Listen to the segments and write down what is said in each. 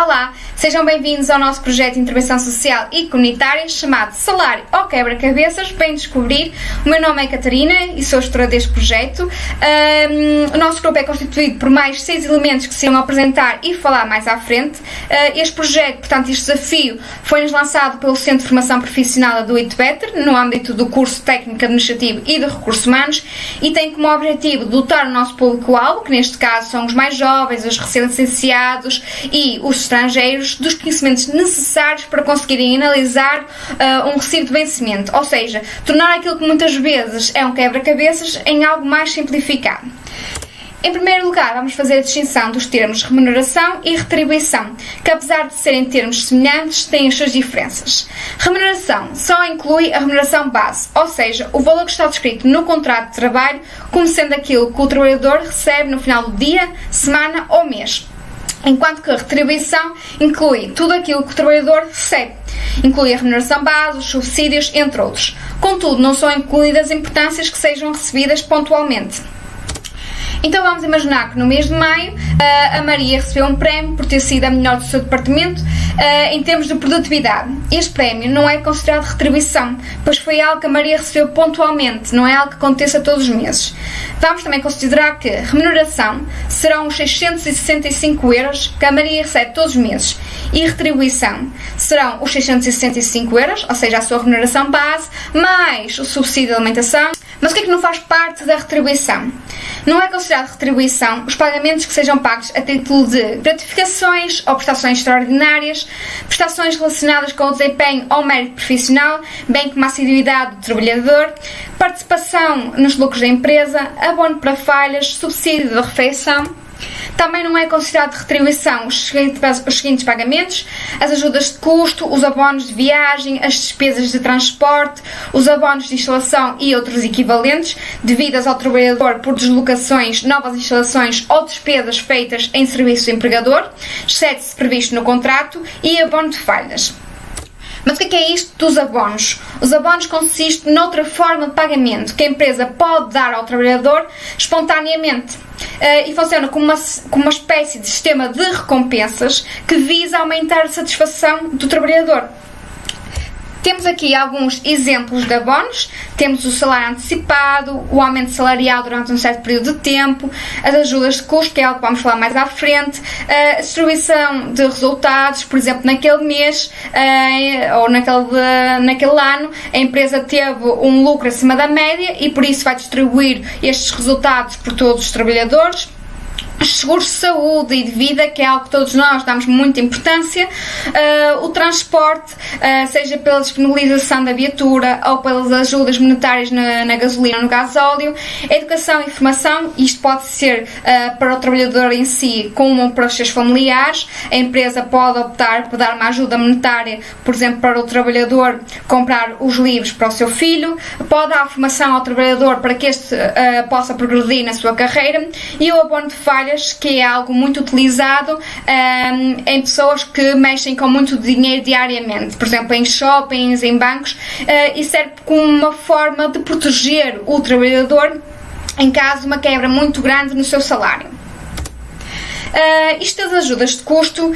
Olá, sejam bem-vindos ao nosso projeto de intervenção social e comunitária chamado Salário ao Quebra-Cabeças. Bem descobrir, o meu nome é Catarina e sou gestora deste projeto. O nosso grupo é constituído por mais 6 elementos que se irão apresentar e falar mais à frente. Este projeto, portanto, este desafio foi-nos lançado pelo Centro de Formação Profissional da Do It Better, no âmbito do curso Técnico Administrativo e de Recursos Humanos, e tem como objetivo dotar o nosso público-alvo, que neste caso são os mais jovens, os recém-licenciados e os estrangeiros, dos conhecimentos necessários para conseguirem analisar um recibo de vencimento, ou seja, tornar aquilo que muitas vezes é um quebra-cabeças em algo mais simplificado. Em primeiro lugar, vamos fazer a distinção dos termos remuneração e retribuição, que apesar de serem termos semelhantes, têm as suas diferenças. Remuneração só inclui a remuneração base, ou seja, o valor que está descrito no contrato de trabalho, como sendo aquilo que o trabalhador recebe no final do dia, semana ou mês. Enquanto que a retribuição inclui tudo aquilo que o trabalhador recebe. Inclui a remuneração base, os subsídios, entre outros. Contudo, não são incluídas importâncias que sejam recebidas pontualmente. Então vamos imaginar que no mês de maio a Maria recebeu um prémio por ter sido a melhor do seu departamento em termos de produtividade. Este prémio não é considerado retribuição, pois foi algo que a Maria recebeu pontualmente, não é algo que aconteça todos os meses. Vamos também considerar que a remuneração serão os 665 euros que a Maria recebe todos os meses e retribuição serão os 665 euros, ou seja, a sua remuneração base, mais o subsídio de alimentação. Mas o que é que não faz parte da retribuição? Não é considerado retribuição os pagamentos que sejam pagos a título de gratificações ou prestações extraordinárias, prestações relacionadas com o desempenho ou mérito profissional, bem como a assiduidade do trabalhador, participação nos lucros da empresa, abono para falhas, subsídio de refeição. Também não é considerado retribuição os seguintes pagamentos: as ajudas de custo, os abonos de viagem, as despesas de transporte, os abonos de instalação e outros equivalentes, devidas ao trabalhador por deslocações, novas instalações ou despesas feitas em serviço do empregador, exceto-se previsto no contrato, e abono de falhas. Mas o que é isto dos abonos? Os abonos consistem noutra forma de pagamento que a empresa pode dar ao trabalhador espontaneamente e funciona como uma espécie de sistema de recompensas que visa aumentar a satisfação do trabalhador. Temos aqui alguns exemplos de abonos. Temos o salário antecipado, o aumento salarial durante um certo período de tempo, as ajudas de custo, que é algo que vamos falar mais à frente, a distribuição de resultados, por exemplo, naquele mês ou naquele ano, a empresa teve um lucro acima da média e por isso vai distribuir estes resultados por todos os trabalhadores. Os seguros de saúde e de vida, que é algo que todos nós damos muita importância, o transporte, seja pela disponibilização da viatura ou pelas ajudas monetárias na gasolina ou no gasóleo, a educação e formação, isto pode ser para o trabalhador em si como para os seus familiares. A empresa pode optar por dar uma ajuda monetária, por exemplo, para o trabalhador comprar os livros para o seu filho, pode dar formação ao trabalhador para que este possa progredir na sua carreira, e o abono de falha, que é algo muito utilizado em pessoas que mexem com muito dinheiro diariamente, por exemplo, em shoppings, em bancos, e serve como uma forma de proteger o trabalhador em caso de uma quebra muito grande no seu salário. Isto das ajudas de custo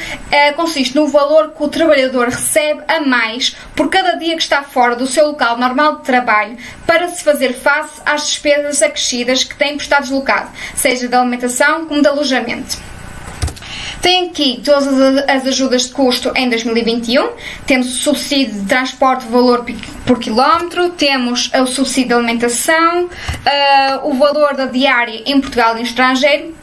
consiste no valor que o trabalhador recebe a mais por cada dia que está fora do seu local normal de trabalho para se fazer face às despesas acrescidas que tem por estar deslocado, seja de alimentação como de alojamento. Tem aqui todas as ajudas de custo em 2021, temos o subsídio de transporte valor por quilómetro, temos o subsídio de alimentação, o valor da diária em Portugal e no estrangeiro.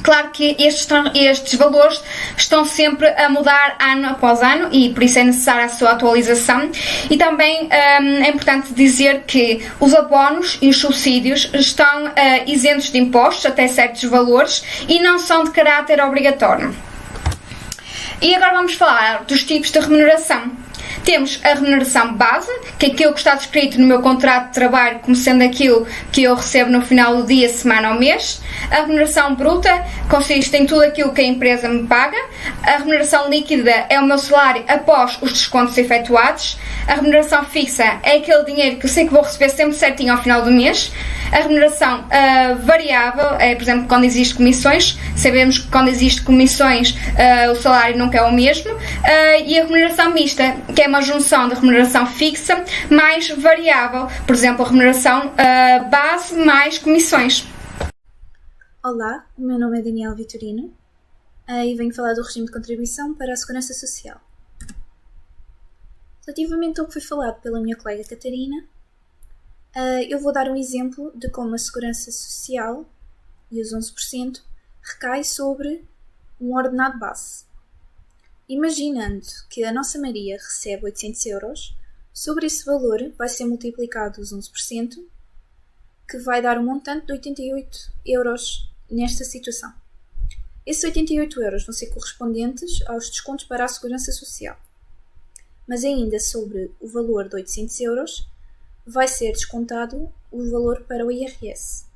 Claro que estes valores estão sempre a mudar ano após ano e por isso é necessária a sua atualização, e também é importante dizer que os abonos e os subsídios estão isentos de impostos até certos valores e não são de caráter obrigatório. E agora vamos falar dos tipos de remuneração. Temos a remuneração base, que é aquilo que está descrito no meu contrato de trabalho como sendo aquilo que eu recebo no final do dia, semana ou mês. A remuneração bruta consiste em tudo aquilo que a empresa me paga. A remuneração líquida é o meu salário após os descontos efetuados. A remuneração fixa é aquele dinheiro que eu sei que vou receber sempre certinho ao final do mês. A remuneração variável é, por exemplo, quando existem comissões. Sabemos que quando existem comissões o salário nunca é o mesmo. E a remuneração mista, que é uma junção de remuneração fixa mais variável. Por exemplo, a remuneração base mais comissões. Olá, o meu nome é Daniel Vitorino e venho falar do regime de contribuição para a Segurança Social. Relativamente ao que foi falado pela minha colega Catarina, eu vou dar um exemplo de como a Segurança Social e os 11% recai sobre um ordenado base. Imaginando que a nossa Maria recebe 800 euros, sobre esse valor vai ser multiplicado os 11%, que vai dar um montante de 88 euros nesta situação. Esses 88 euros vão ser correspondentes aos descontos para a Segurança Social. Mas ainda sobre o valor de 800 euros, vai ser descontado o valor para o IRS,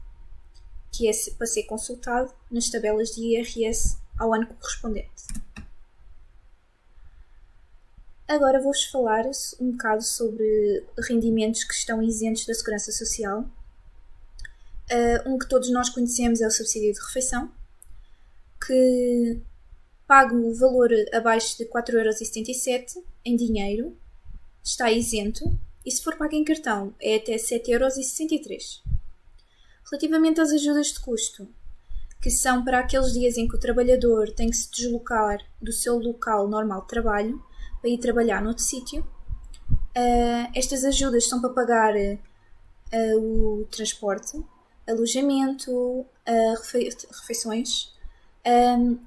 que é para ser consultado nas tabelas de IRS ao ano correspondente. Agora vou-vos falar um bocado sobre rendimentos que estão isentos da Segurança Social. Um que todos nós conhecemos é o subsídio de refeição, que paga o valor abaixo de 4,77€ em dinheiro, está isento, e se for pago em cartão é até 7,63€. Relativamente às ajudas de custo, que são para aqueles dias em que o trabalhador tem que se deslocar do seu local normal de trabalho para ir trabalhar noutro sítio, estas ajudas são para pagar o transporte, alojamento, refeições.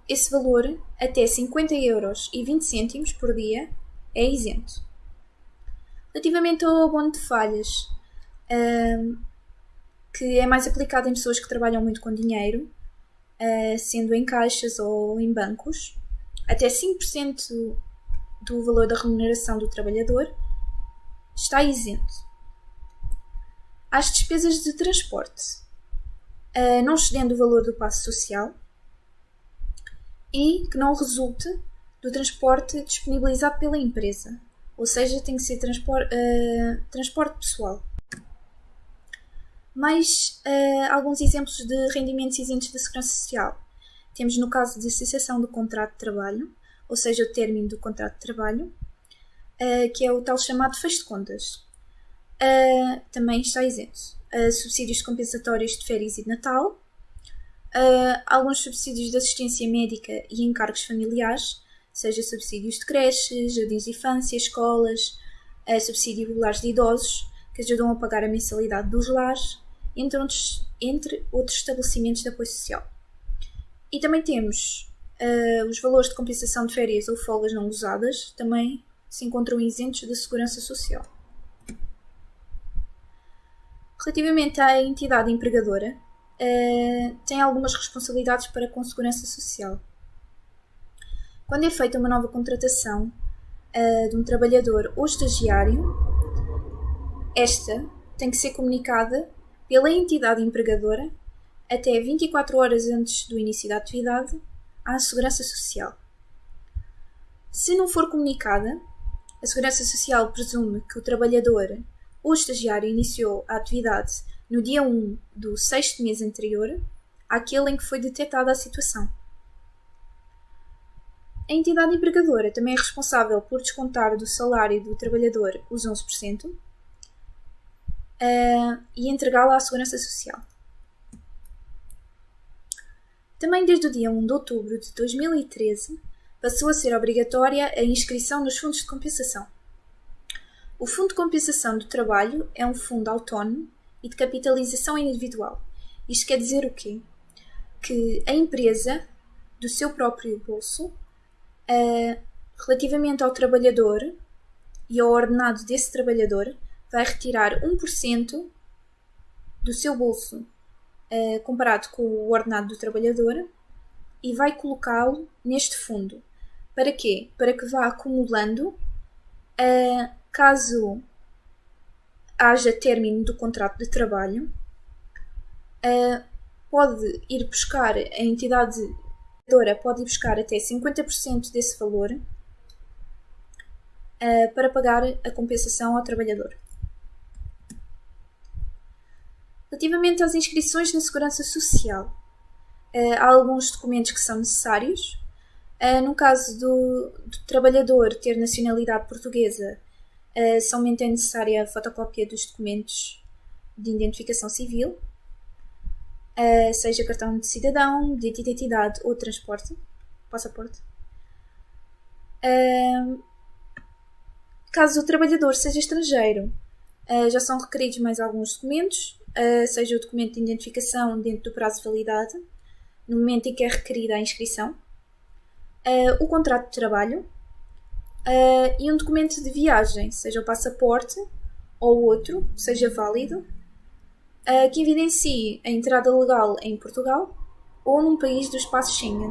Esse valor, até 50,20€ por dia, é isento. Relativamente ao abono de falhas, que é mais aplicado em pessoas que trabalham muito com dinheiro, sendo em caixas ou em bancos, até 5% do valor da remuneração do trabalhador está isento. Às despesas de transporte, não excedendo o valor do passe social e que não resulte do transporte disponibilizado pela empresa, ou seja, tem que ser transporte pessoal. Mais alguns exemplos de rendimentos isentos da Segurança Social. Temos no caso de cessação do contrato de trabalho, ou seja, o término do contrato de trabalho, que é o tal chamado fecho de contas. Também está isento. Subsídios compensatórios de férias e de Natal, alguns subsídios de assistência médica e encargos familiares, seja subsídios de creches, jardins de infância, escolas, subsídios regulares de idosos, que ajudam a pagar a mensalidade dos lares, entre outros estabelecimentos de apoio social. E também temos os valores de compensação de férias ou folgas não gozadas, também se encontram isentos da Segurança Social. Relativamente à entidade empregadora, tem algumas responsabilidades para com a Segurança Social. Quando é feita uma nova contratação de um trabalhador ou estagiário, esta tem que ser comunicada pela entidade empregadora até 24 horas antes do início da atividade à Segurança Social. Se não for comunicada, a Segurança Social presume que o trabalhador ou estagiário iniciou a atividade no dia 1 do 6º mês anterior àquele em que foi detectada a situação. A entidade empregadora também é responsável por descontar do salário do trabalhador os 11% e entregá-la à Segurança Social. Também desde o dia 1 de outubro de 2013 passou a ser obrigatória a inscrição nos fundos de compensação. O Fundo de Compensação do Trabalho é um fundo autónomo e de capitalização individual. Isto quer dizer o quê? Que a empresa, do seu próprio bolso, relativamente ao trabalhador e ao ordenado desse trabalhador, vai retirar 1% do seu bolso comparado com o ordenado do trabalhador e vai colocá-lo neste fundo. Para quê? Para que vá acumulando caso haja término do contrato de trabalho, pode ir buscar a entidade trabalhadora pode ir buscar até 50% desse valor para pagar a compensação ao trabalhador. Relativamente às inscrições na Segurança Social, há alguns documentos que são necessários. No caso do trabalhador ter nacionalidade portuguesa, somente é necessária a fotocópia dos documentos de identificação civil, seja cartão de cidadão, de identidade ou passaporte. Caso o trabalhador seja estrangeiro, já são requeridos mais alguns documentos, seja o documento de identificação dentro do prazo de validade, no momento em que é requerida a inscrição, o contrato de trabalho e um documento de viagem, seja o passaporte ou outro, seja válido, que evidencie a entrada legal em Portugal ou num país do espaço Schengen.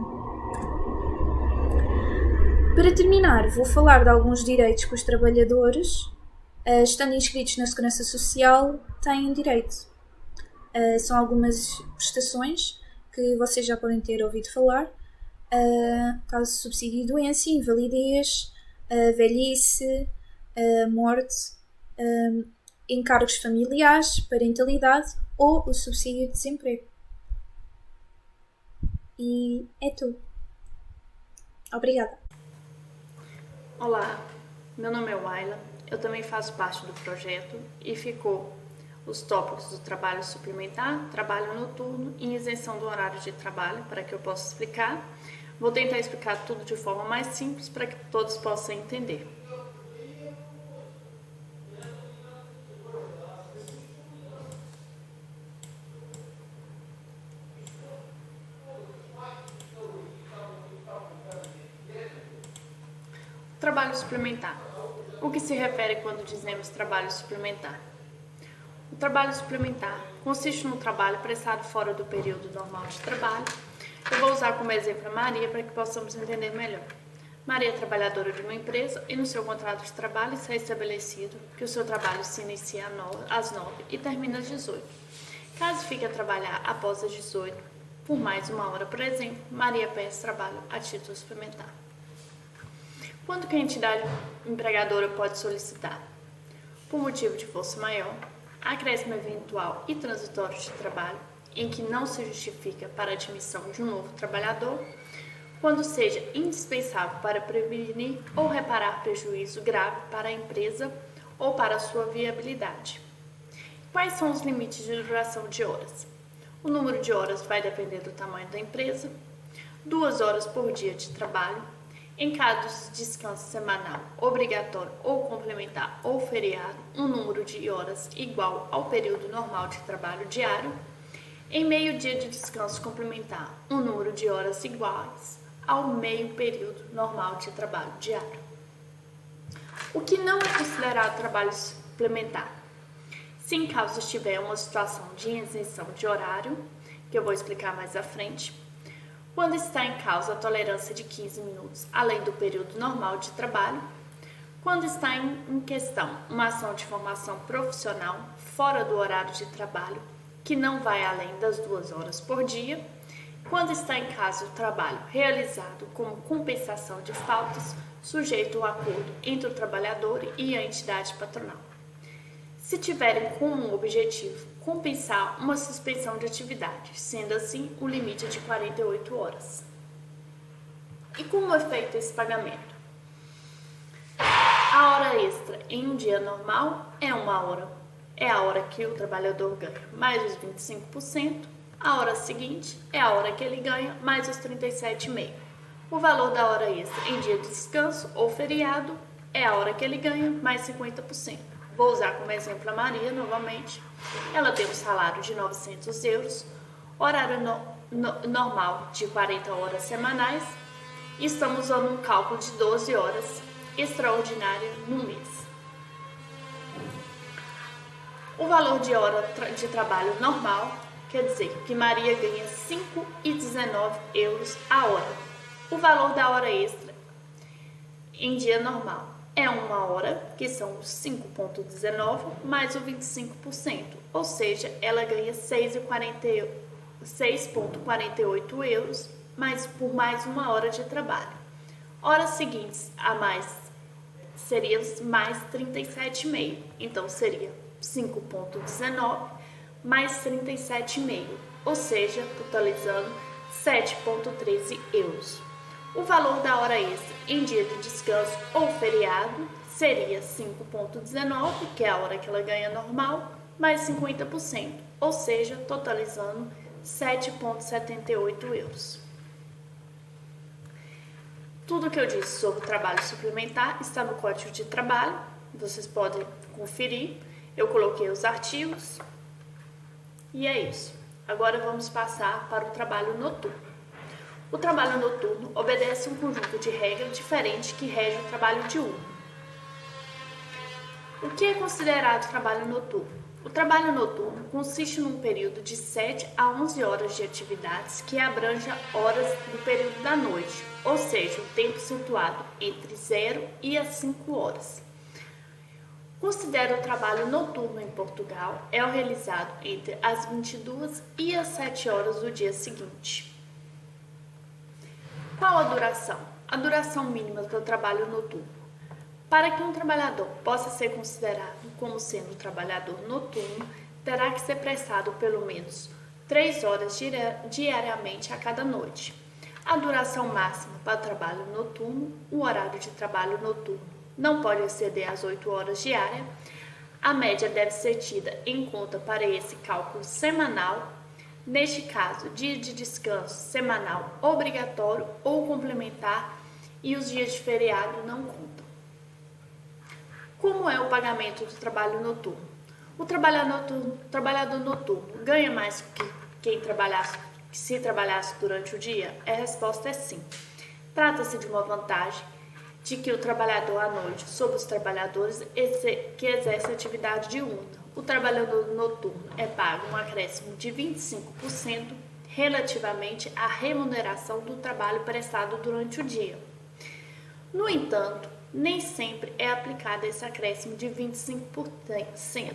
Para terminar, vou falar de alguns direitos que os trabalhadores, estando inscritos na Segurança Social, têm direito. São algumas prestações que vocês já podem ter ouvido falar, caso de subsídio de doença, invalidez, velhice, morte, encargos familiares, parentalidade ou o subsídio de desemprego. E é tudo. Obrigada. Olá, meu nome é Waila, eu também faço parte do projeto e ficou os tópicos do trabalho suplementar, trabalho noturno e isenção do horário de trabalho para que eu possa explicar. Vou tentar explicar tudo de forma mais simples para que todos possam entender. Trabalho suplementar. O que se refere quando dizemos trabalho suplementar? O trabalho suplementar consiste num trabalho prestado fora do período normal de trabalho. Eu vou usar como exemplo a Maria para que possamos entender melhor. Maria é trabalhadora de uma empresa e no seu contrato de trabalho está estabelecido que o seu trabalho se inicia às 9 e termina às 18. Caso fique a trabalhar após as 18, por mais uma hora, por exemplo, Maria peça trabalho a título suplementar. Quando que a entidade empregadora pode solicitar? Por motivo de força maior, acréscimo eventual e transitório de trabalho, em que não se justifica para a admissão de um novo trabalhador, quando seja indispensável para prevenir ou reparar prejuízo grave para a empresa ou para a sua viabilidade. Quais são os limites de duração de horas? O número de horas vai depender do tamanho da empresa, 2 horas por dia de trabalho, em caso de descanso semanal, obrigatório ou complementar ou feriado, um número de horas igual ao período normal de trabalho diário. Em meio dia de descanso complementar, um número de horas iguais ao meio período normal de trabalho diário. O que não é considerado trabalho suplementar? Se em caso estiver uma situação de isenção de horário, que eu vou explicar mais à frente, quando está em causa a tolerância de 15 minutos, além do período normal de trabalho, quando está em questão uma ação de formação profissional fora do horário de trabalho, que não vai além das 2 horas por dia, quando está em caso o trabalho realizado como compensação de faltas, sujeito ao acordo entre o trabalhador e a entidade patronal. Se tiverem como objetivo compensar uma suspensão de atividade, sendo assim o limite é de 48 horas. E como é feito esse pagamento? A hora extra em um dia normal é a hora que o trabalhador ganha mais os 25%, a hora seguinte é a hora que ele ganha mais os 37,5%. O valor da hora extra em dia de descanso ou feriado é a hora que ele ganha mais 50%. Vou usar como exemplo a Maria novamente. Ela tem um salário de 900 euros, horário normal de 40 horas semanais e estamos usando um cálculo de 12 horas extraordinária no mês. O valor de hora de trabalho normal quer dizer que Maria ganha 5,19 euros a hora. O valor da hora extra em dia normal é 1 hora, que são os 5,19 mais o 25%, ou seja, ela ganha 6,48 euros mas por mais 1 hora de trabalho. Horas seguintes a mais seria mais 37,5. Então, seria 5,19 mais 37,5, ou seja, totalizando 7,13 euros. O valor da hora extra em dia de descanso ou feriado seria 5,19, que é a hora que ela ganha normal, mais 50%, ou seja, totalizando 7,78 euros. Tudo que eu disse sobre o trabalho suplementar está no Código de Trabalho, vocês podem conferir. Eu coloquei os artigos e é isso. Agora vamos passar para o trabalho noturno. O trabalho noturno obedece um conjunto de regras diferentes que rege o trabalho diurno. O que é considerado trabalho noturno? O trabalho noturno consiste num período de 7 a 11 horas de atividades que abranja horas do período da noite, ou seja, o tempo situado entre 0 e as 5 horas. Considera o trabalho noturno em Portugal é o realizado entre as 22 e as 7 horas do dia seguinte. Qual a duração? A duração mínima do trabalho noturno. Para que um trabalhador possa ser considerado como sendo trabalhador noturno, terá que ser prestado pelo menos 3 horas diariamente a cada noite. A duração máxima para o trabalho noturno, o horário de trabalho noturno não pode exceder as 8 horas diárias. A média deve ser tida em conta para esse cálculo semanal. Neste caso, dia de descanso semanal obrigatório ou complementar e os dias de feriado não contam. Como é o pagamento do trabalho noturno? O trabalhador noturno ganha mais que se trabalhasse durante o dia? A resposta é sim. Trata-se de uma vantagem de que o trabalhador à noite sobre os trabalhadores que exercem atividade diurna. O trabalhador noturno é pago um acréscimo de 25% relativamente à remuneração do trabalho prestado durante o dia. No entanto, nem sempre é aplicado esse acréscimo de 25%,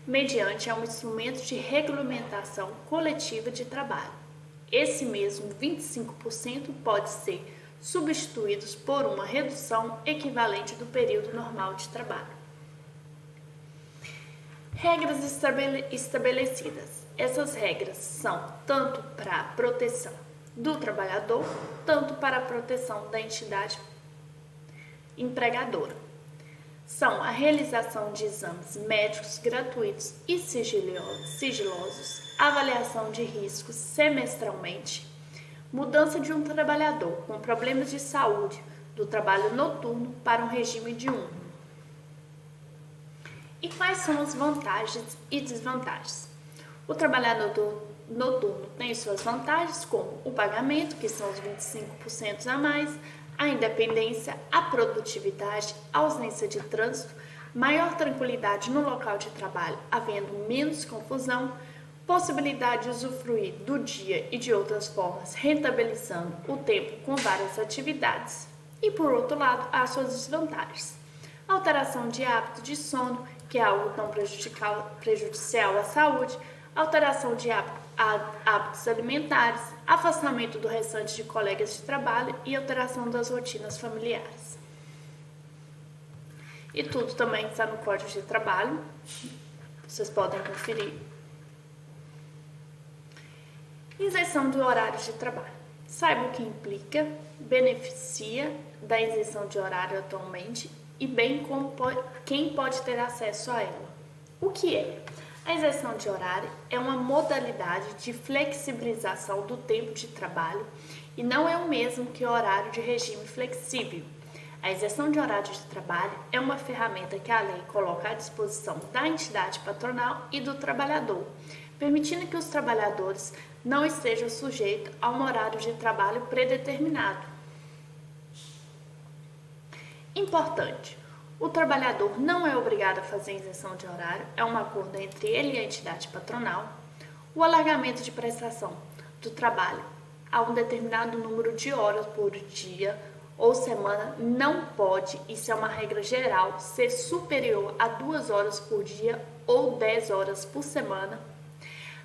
mediante um instrumento de regulamentação coletiva de trabalho. Esse mesmo 25% pode ser substituído por uma redução equivalente do período normal de trabalho. Regras estabelecidas. Essas regras são tanto para a proteção do trabalhador, tanto para a proteção da entidade empregadora. São a realização de exames médicos gratuitos e sigilosos, avaliação de riscos semestralmente, mudança de um trabalhador com problemas de saúde do trabalho noturno para um regime diurno. E quais são as vantagens e desvantagens? O trabalhador noturno tem suas vantagens, como o pagamento, que são os 25% a mais, a independência, a produtividade, a ausência de trânsito, maior tranquilidade no local de trabalho, havendo menos confusão, possibilidade de usufruir do dia e de outras formas, rentabilizando o tempo com várias atividades. E, por outro lado, há suas desvantagens. Alteração de hábito de sono, que é algo tão prejudicial à saúde, alteração de hábitos alimentares, afastamento do restante de colegas de trabalho e alteração das rotinas familiares. E tudo também está no Código de Trabalho, vocês podem conferir. Isenção do horário de trabalho. Saiba o que implica, beneficia da isenção de horário atualmente e bem como quem pode ter acesso a ela. O que é? A isenção de horário é uma modalidade de flexibilização do tempo de trabalho e não é o mesmo que o horário de regime flexível. A isenção de horário de trabalho é uma ferramenta que a lei coloca à disposição da entidade patronal e do trabalhador, permitindo que os trabalhadores não estejam sujeitos a um horário de trabalho predeterminado. Importante: o trabalhador não é obrigado a fazer isenção de horário, é um acordo entre ele e a entidade patronal. O alargamento de prestação do trabalho a um determinado número de horas por dia ou semana não pode, isso é uma regra geral, ser superior a 2 horas por dia ou 10 horas por semana.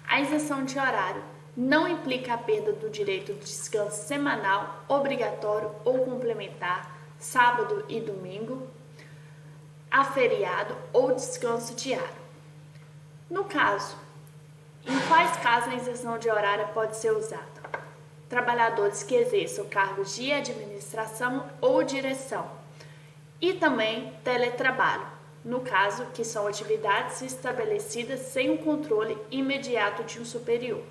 A isenção de horário não implica a perda do direito de descanso semanal, obrigatório ou complementar, sábado e domingo, a feriado ou descanso diário. No caso, em quais casos a isenção de horário pode ser usada? Trabalhadores que exerçam cargos de administração ou direção e também teletrabalho, no caso que são atividades estabelecidas sem o controle imediato de um superior.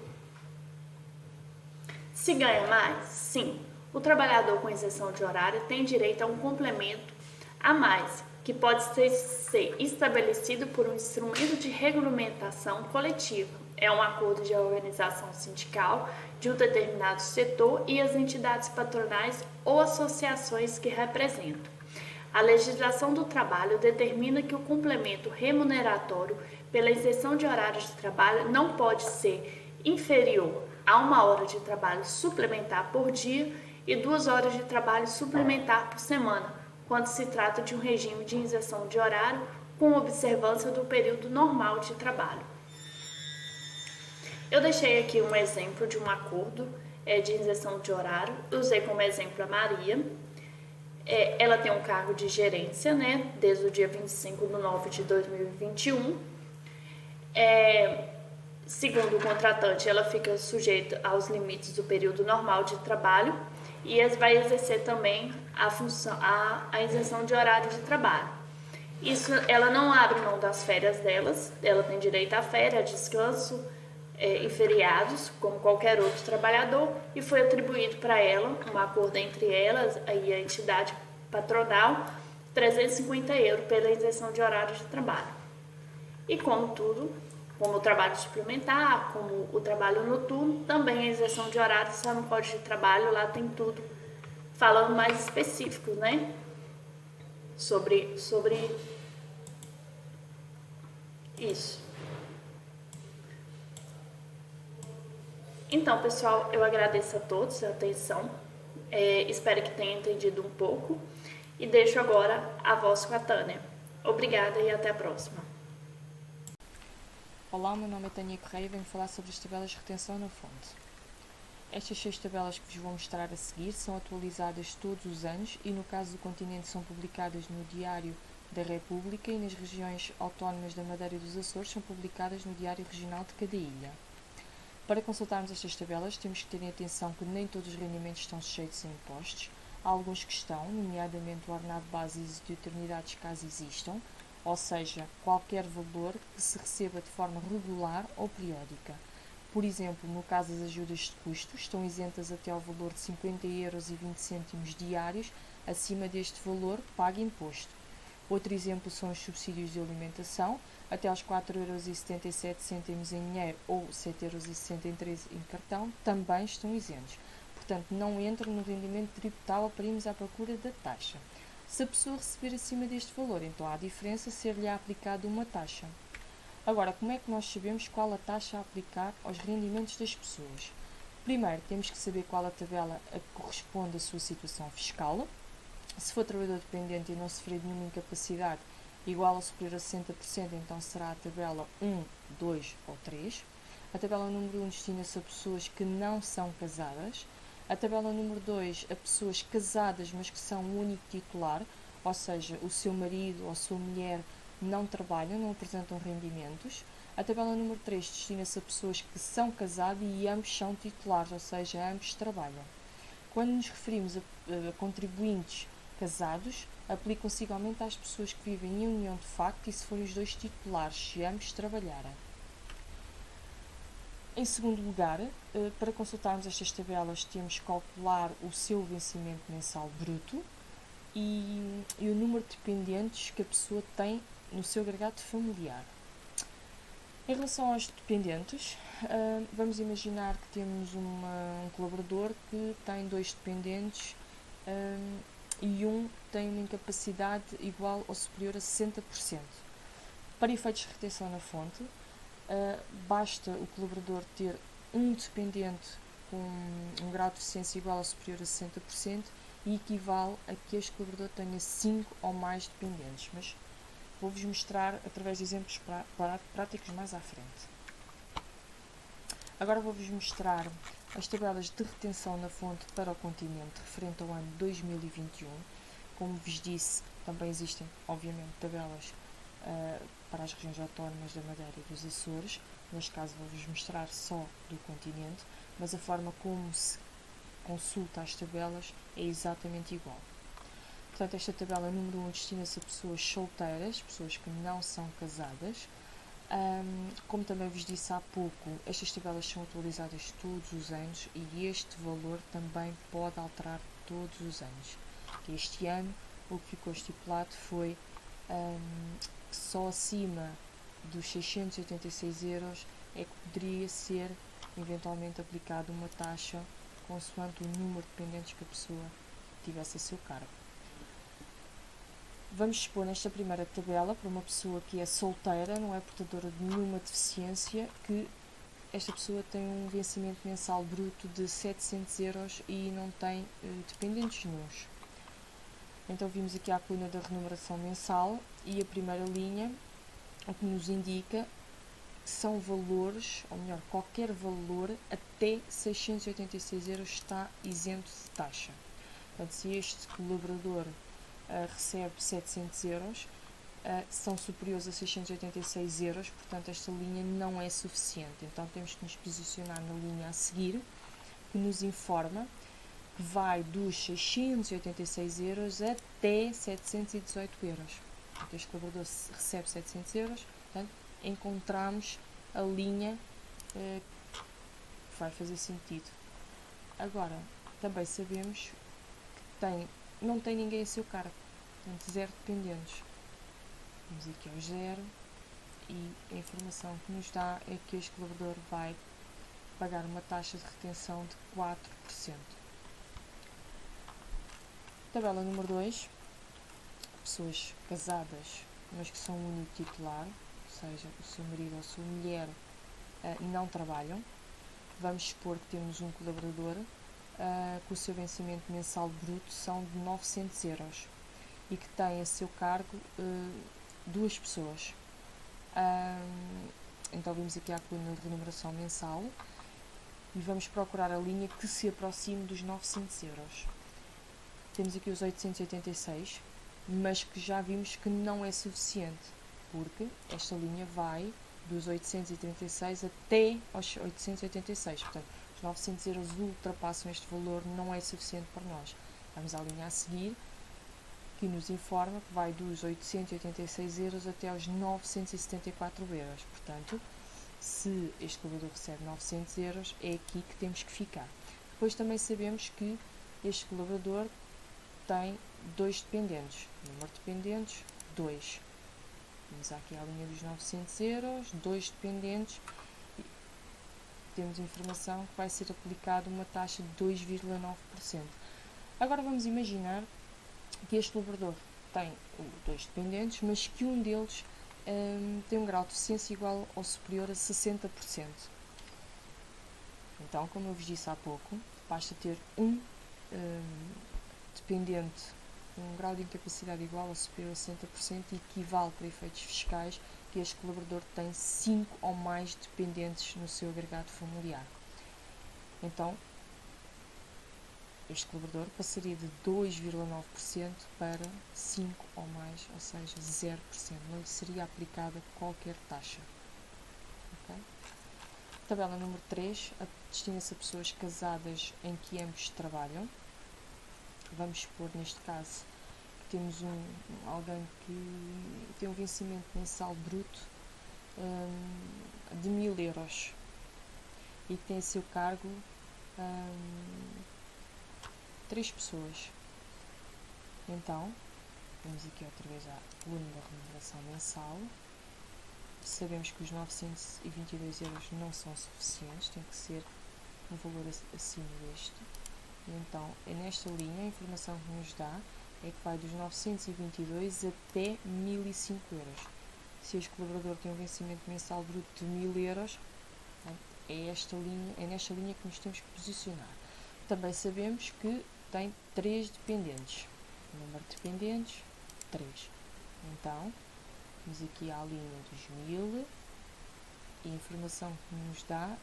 Se ganha mais? Sim, o trabalhador com isenção de horário tem direito a um complemento a mais, que pode ser estabelecido por um instrumento de regulamentação coletiva. É um acordo de organização sindical de um determinado setor e as entidades patronais ou associações que representam. A legislação do trabalho determina que o complemento remuneratório pela isenção de horários de trabalho não pode ser inferior a 1 hora de trabalho suplementar por dia e 2 horas de trabalho suplementar por semana, quando se trata de um regime de isenção de horário com observância do período normal de trabalho. Eu deixei aqui um exemplo de um acordo de isenção de horário, usei como exemplo a Maria. Ela tem um cargo de gerência, né, desde o dia 25/9/2021. Segundo o contratante, ela fica sujeita aos limites do período normal de trabalho e vai exercer também a isenção de horário de trabalho. Isso, ela não abre mão das férias delas, ela tem direito a férias, descanso e feriados, como qualquer outro trabalhador, e foi atribuído para ela, um acordo entre elas e a entidade patronal, 350 € pela isenção de horário de trabalho. E como o trabalho suplementar, como o trabalho noturno, também a isenção de horário está no Código de Trabalho, lá tem tudo falando mais específico, né? Sobre isso. Então, pessoal, eu agradeço a todos a atenção, espero que tenham entendido um pouco e deixo agora a voz com a Tânia. Obrigada e até a próxima. Olá, meu nome é Tânia Correia e venho falar sobre as tabelas de retenção na fonte. Estas 6 tabelas que vos vou mostrar a seguir são atualizadas todos os anos e, no caso do continente, são publicadas no Diário da República e nas regiões autónomas da Madeira e dos Açores são publicadas no Diário Regional de cada ilha. Para consultarmos estas tabelas, temos que ter em atenção que nem todos os rendimentos estão sujeitos a impostos. Há alguns que estão, nomeadamente o ordenado base de eternidades, caso existam, ou seja, qualquer valor que se receba de forma regular ou periódica. Por exemplo, no caso das ajudas de custo, estão isentas até ao valor de 50,20 € diários. Acima deste valor, paga imposto. Outro exemplo são os subsídios de alimentação, até aos 4,77 € em dinheiro ou 7,63 € em cartão, também estão isentos. Portanto, não entram no rendimento tributável para irmos à procura da taxa. Se a pessoa receber acima deste valor, então há diferença ser-lhe aplicada uma taxa. Agora, como é que nós sabemos qual a taxa a aplicar aos rendimentos das pessoas? Primeiro, temos que saber qual a tabela a que corresponde à sua situação fiscal. Se for trabalhador dependente e não sofrer de nenhuma incapacidade igual ou superior a 60%, então será a tabela 1, 2 ou 3. A tabela número 1 destina-se a pessoas que não são casadas. A tabela número 2 a pessoas casadas, mas que são o único titular, ou seja, o seu marido ou a sua mulher não trabalham, não apresentam rendimentos. A tabela número 3 destina-se a pessoas que são casadas e ambos são titulares, ou seja, ambos trabalham. Quando nos referimos a contribuintes casados, aplicam-se igualmente às pessoas que vivem em união de facto e se forem os dois titulares, se ambos trabalharem. Em segundo lugar, para consultarmos estas tabelas, temos que calcular o seu vencimento mensal bruto e o número de dependentes que a pessoa tem no seu agregado familiar. Em relação aos dependentes, vamos imaginar que temos um colaborador que tem 2 dependentes e um tem uma incapacidade igual ou superior a 60%. Para efeitos de retenção na fonte, basta o colaborador ter um dependente com um grau de eficiência igual ou superior a 60% e equivale a que este colaborador tenha 5 ou mais dependentes, mas vou-vos mostrar através de exemplos práticos mais à frente. Agora vou-vos mostrar as tabelas de retenção na fonte para o continente referente ao ano 2021. Como vos disse, também existem, obviamente, tabelas para as regiões autónomas da Madeira e dos Açores. Neste caso vou-vos mostrar só do continente, mas a forma como se consulta as tabelas é exatamente igual. Portanto, esta tabela número 1 destina-se a pessoas solteiras, pessoas que não são casadas. Como também vos disse há pouco, estas tabelas são atualizadas todos os anos e este valor também pode alterar todos os anos. Este ano, o que ficou estipulado foi que só acima dos 686 euros é que poderia ser eventualmente aplicada uma taxa consoante o número de dependentes que a pessoa tivesse a seu cargo. Vamos expor nesta primeira tabela para uma pessoa que é solteira, não é portadora de nenhuma deficiência, que esta pessoa tem um vencimento mensal bruto de 700 euros e não tem dependentes nenhuns. Então vimos aqui a coluna da remuneração mensal e a primeira linha, o que nos indica que são valores, ou melhor, qualquer valor até 686 euros está isento de taxa. Portanto, se este colaborador recebe 700 euros, são superiores a 686 euros, portanto esta linha não é suficiente. Então temos que nos posicionar na linha a seguir, que nos informa que vai dos 686 euros até 718 euros. Portanto, este colaborador recebe 700 euros, portanto encontramos a linha que vai fazer sentido. Agora, também sabemos que não tem ninguém a seu cargo, portanto, 0 dependentes. Vamos aqui ao 0 e a informação que nos dá é que este colaborador vai pagar uma taxa de retenção de 4%. Tabela número 2, pessoas casadas, mas que são único titular, ou seja, o seu marido ou a sua mulher não trabalham. Vamos supor que temos um colaborador que o seu vencimento mensal bruto são de 900 euros e que tem a seu cargo 2 pessoas. Então vimos aqui a coluna de remuneração mensal e vamos procurar a linha que se aproxime dos 900 euros. Temos aqui os 886, mas que já vimos que não é suficiente, porque esta linha vai dos 836 até aos 886, portanto, os 900 euros ultrapassam este valor, não é suficiente para nós. Vamos à linha a seguir, que nos informa que vai dos 886 euros até aos 974 euros. Portanto, se este colaborador recebe 900 euros, é aqui que temos que ficar. Depois também sabemos que este colaborador tem 2 dependentes. Número de dependentes, 2. Vamos aqui à linha dos 900 euros, 2 dependentes. Temos informação que vai ser aplicada uma taxa de 2,9%. Agora vamos imaginar que este colaborador tem 2 dependentes, mas que um deles tem um grau de deficiência igual ou superior a 60%. Então, como eu vos disse há pouco, basta ter um dependente, um grau de incapacidade igual ou superior a 60% e equivale para efeitos fiscais que este colaborador tem 5 ou mais dependentes no seu agregado familiar. Então, este colaborador passaria de 2,9% para 5 ou mais, ou seja, 0%. Não lhe seria aplicada qualquer taxa. Okay? Tabela número 3, destina-se a pessoas casadas em que ambos trabalham. Vamos supor, neste caso, que temos alguém que tem um vencimento mensal bruto de 1000 euros e que tem a seu cargo 3 pessoas. Então, vamos aqui outra vez à coluna da remuneração mensal. Sabemos que os 922 euros não são suficientes, tem que ser um valor acima deste. Então, é nesta linha, a informação que nos dá é que vai dos 922 até 1005 euros. Se este colaborador tem um vencimento mensal bruto de 1000 euros, é nesta linha que nos temos que posicionar. Também sabemos que tem 3 dependentes. O número de dependentes, 3. Então, vamos aqui à linha dos 1000 e a informação que nos dá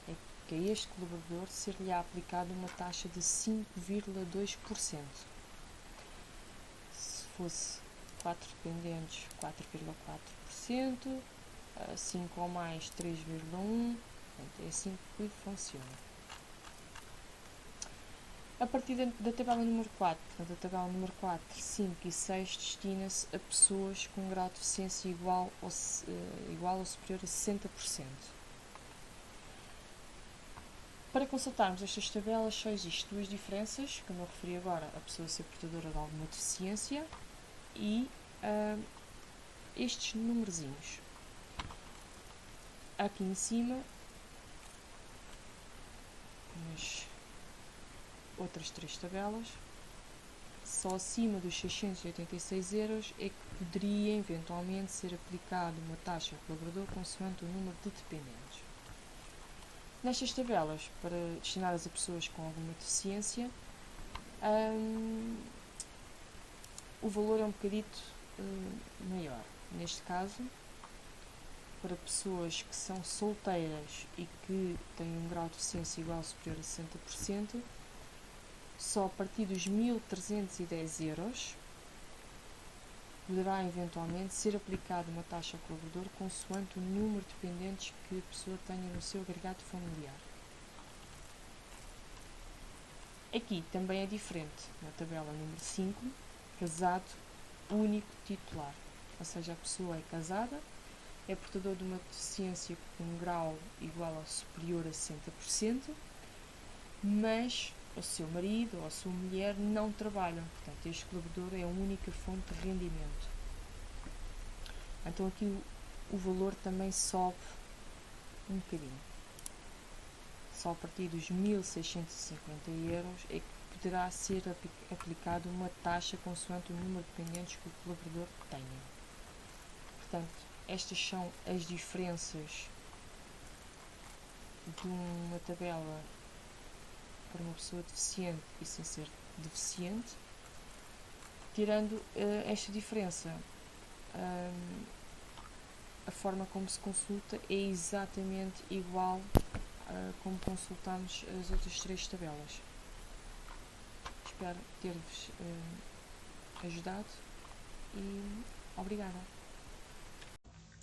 é que a este colaborador ser-lhe aplicada uma taxa de 5,2%. Se fosse 4 dependentes, 4,4%, 5 ou mais, 3,1%. É assim que funciona. A partir da tabela número 4, portanto, a tabela número 4, 5 e 6 destina-se a pessoas com um grau de deficiência igual ou superior a 60%. Para consultarmos estas tabelas só existem duas diferenças, como eu referi agora, a pessoa ser portadora de alguma deficiência e estes numerozinhos. Aqui em cima, nas outras 3 tabelas, só acima dos 686 euros é que poderia eventualmente ser aplicada uma taxa ao colaborador consoante o número de dependentes. Nestas tabelas, destinadas a pessoas com alguma deficiência, o valor é um bocadito maior. Neste caso, para pessoas que são solteiras e que têm um grau de deficiência igual ou superior a 60%, só a partir dos 1.310 euros poderá eventualmente ser aplicada uma taxa ao colaborador consoante o número de dependentes que a pessoa tenha no seu agregado familiar. Aqui também é diferente, na tabela número 5, casado único titular, ou seja, a pessoa é casada, é portador de uma deficiência com um grau igual ou superior a 60%, mas o seu marido ou a sua mulher não trabalham. Portanto, este colaborador é a única fonte de rendimento. Então aqui o valor também sobe um bocadinho. Só a partir dos 1.650 euros é que poderá ser aplicada uma taxa consoante o número de dependentes que o colaborador tenha. Portanto, estas são as diferenças de uma tabela para uma pessoa deficiente e sem ser deficiente. Tirando esta diferença, a forma como se consulta é exatamente igual como consultamos as outras 3 tabelas. Espero ter-vos ajudado e obrigada.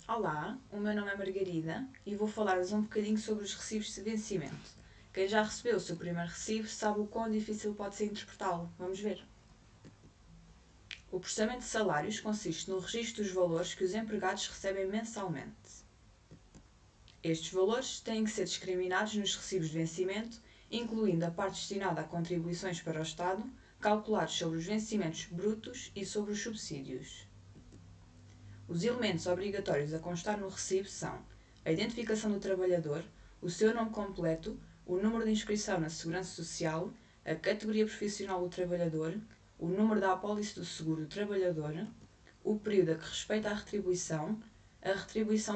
Olá, o meu nome é Margarida e vou falar-vos um bocadinho sobre os recibos de vencimento. Quem já recebeu o seu primeiro recibo sabe o quão difícil pode ser interpretá-lo. Vamos ver. O processamento de salários consiste no registro dos valores que os empregados recebem mensalmente. Estes valores têm que ser discriminados nos recibos de vencimento, incluindo a parte destinada a contribuições para o Estado, calculados sobre os vencimentos brutos e sobre os subsídios. Os elementos obrigatórios a constar no recibo são a identificação do trabalhador, o seu nome completo, o número de inscrição na Segurança Social, a categoria profissional do trabalhador, o número da apólice do seguro do trabalhador, o período a que respeita a retribuição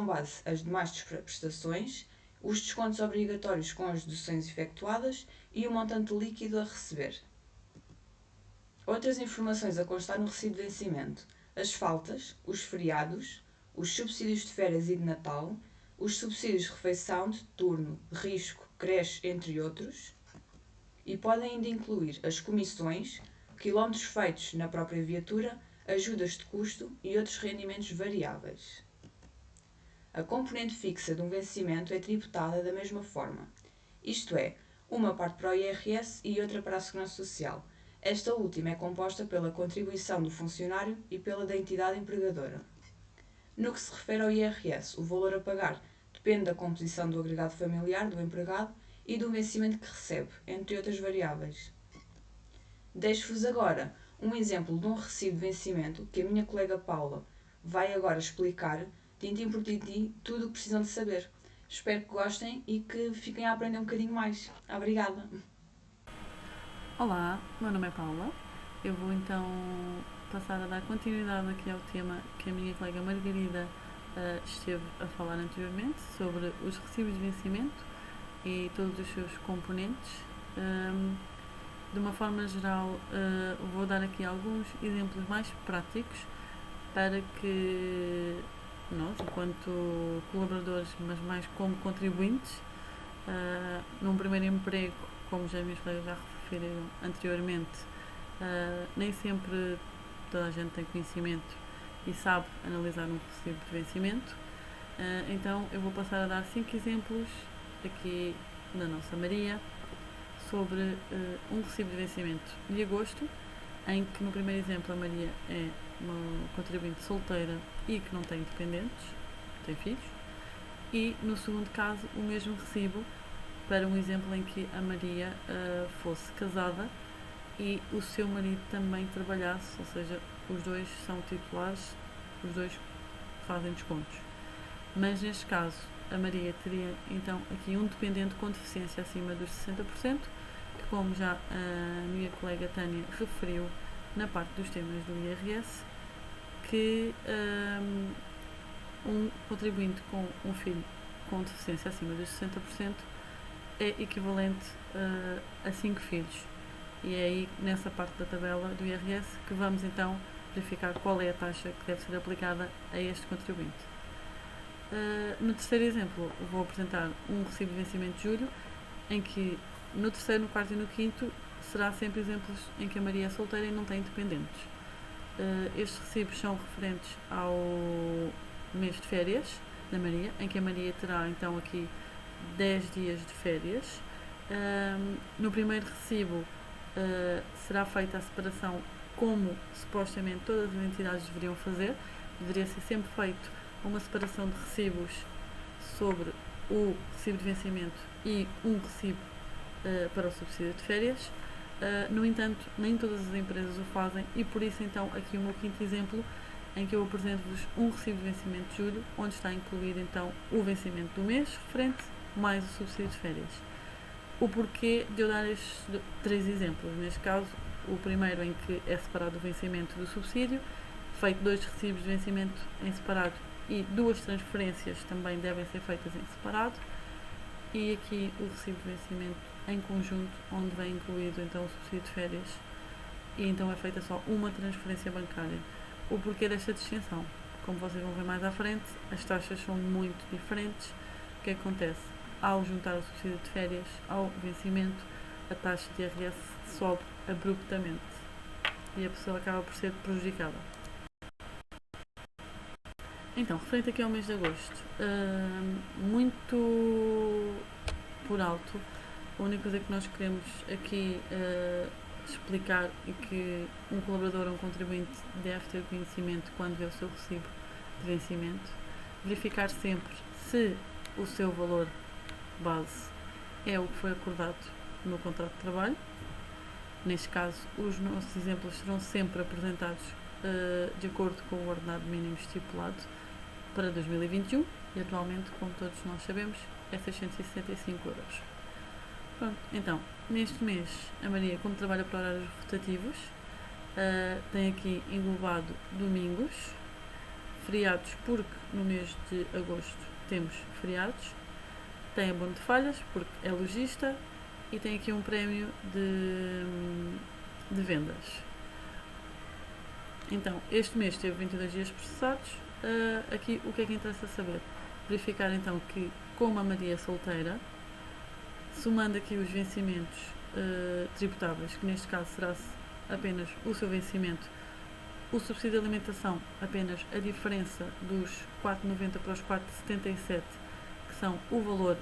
base, as demais prestações, os descontos obrigatórios com as deduções efetuadas e o montante líquido a receber. Outras informações a constar no recibo de vencimento: as faltas, os feriados, os subsídios de férias e de Natal, os subsídios de refeição, de turno, risco, creche, entre outros, e podem ainda incluir as comissões, quilómetros feitos na própria viatura, ajudas de custo e outros rendimentos variáveis. A componente fixa de um vencimento é tributada da mesma forma, isto é, uma parte para o IRS e outra para a Segurança Social. Esta última é composta pela contribuição do funcionário e pela da entidade empregadora. No que se refere ao IRS, o valor a pagar depende da composição do agregado familiar do empregado e do vencimento que recebe, entre outras variáveis. Deixo-vos agora um exemplo de um recibo de vencimento que a minha colega Paula vai agora explicar, tintim por tintim, tudo o que precisam de saber. Espero que gostem e que fiquem a aprender um bocadinho mais. Obrigada! Olá, meu nome é Paula. Eu vou então passar a dar continuidade aqui ao tema que a minha colega Margarida esteve a falar anteriormente, sobre os recibos de vencimento e todos os seus componentes. De uma forma geral, vou dar aqui alguns exemplos mais práticos para que nós, enquanto colaboradores, mas mais como contribuintes, num primeiro emprego, como já meus colegas já referiram anteriormente, nem sempre toda a gente tem conhecimento e sabe analisar um recibo de vencimento. Então eu vou passar a dar 5 exemplos aqui da nossa Maria sobre um recibo de vencimento de agosto, em que no primeiro exemplo a Maria é uma contribuinte solteira e que não tem dependentes, tem filhos, e no segundo caso o mesmo recibo para um exemplo em que a Maria fosse casada e o seu marido também trabalhasse, ou seja, os dois são titulares, os dois fazem descontos. Mas neste caso a Maria teria então aqui um dependente com deficiência acima dos 60%, que, como já a minha colega Tânia referiu na parte dos temas do IRS, que um contribuinte com um filho com deficiência acima dos 60% é equivalente a 5 filhos. E é aí, nessa parte da tabela do IRS, que vamos então verificar qual é a taxa que deve ser aplicada a este contribuinte. No terceiro exemplo, vou apresentar um recibo de vencimento de julho, em que no terceiro, no quarto e no quinto será sempre exemplos em que a Maria é solteira e não tem dependentes. Estes recibos são referentes ao mês de férias da Maria, em que a Maria terá então aqui 10 dias de férias. No primeiro recibo será feita a separação como supostamente todas as entidades deveriam fazer. Deveria ser sempre feito uma separação de recibos sobre o recibo de vencimento e um recibo para o subsídio de férias. No entanto, nem todas as empresas o fazem e por isso então aqui o meu quinto exemplo, em que eu apresento-vos um recibo de vencimento de julho, onde está incluído então o vencimento do mês referente mais o subsídio de férias. O porquê de eu dar estes 3 exemplos? Neste caso, o primeiro em que é separado o vencimento do subsídio, feito 2 recibos de vencimento em separado e 2 transferências também devem ser feitas em separado, e aqui o recibo de vencimento em conjunto, onde vem incluído então o subsídio de férias e então é feita só uma transferência bancária. O porquê desta distinção? Como vocês vão ver mais à frente, as taxas são muito diferentes. O que acontece? Ao juntar o subsídio de férias ao vencimento, a taxa de IRS sobe abruptamente e a pessoa acaba por ser prejudicada. Então, referente aqui ao mês de agosto, muito por alto, a única coisa que nós queremos aqui explicar é que um colaborador ou um contribuinte deve ter conhecimento quando vê o seu recibo de vencimento, verificar sempre se o seu valor base é o que foi acordado no contrato de trabalho. Neste caso, os nossos exemplos serão sempre apresentados de acordo com o ordenado mínimo estipulado para 2021 e atualmente, como todos nós sabemos, é 665 euros. Pronto, então, neste mês, a Maria, como trabalha para horários rotativos, tem aqui englobado domingos, feriados, porque no mês de agosto temos feriados, tem abono de falhas, porque é logista, e tem aqui um prémio de vendas. Então, este mês teve 22 dias processados. Aqui o que é que interessa saber? Verificar então que, como a Maria é solteira, somando aqui os vencimentos tributáveis, que neste caso será apenas o seu vencimento, o subsídio de alimentação, apenas a diferença dos 4,90 para os 4,77, que são o valor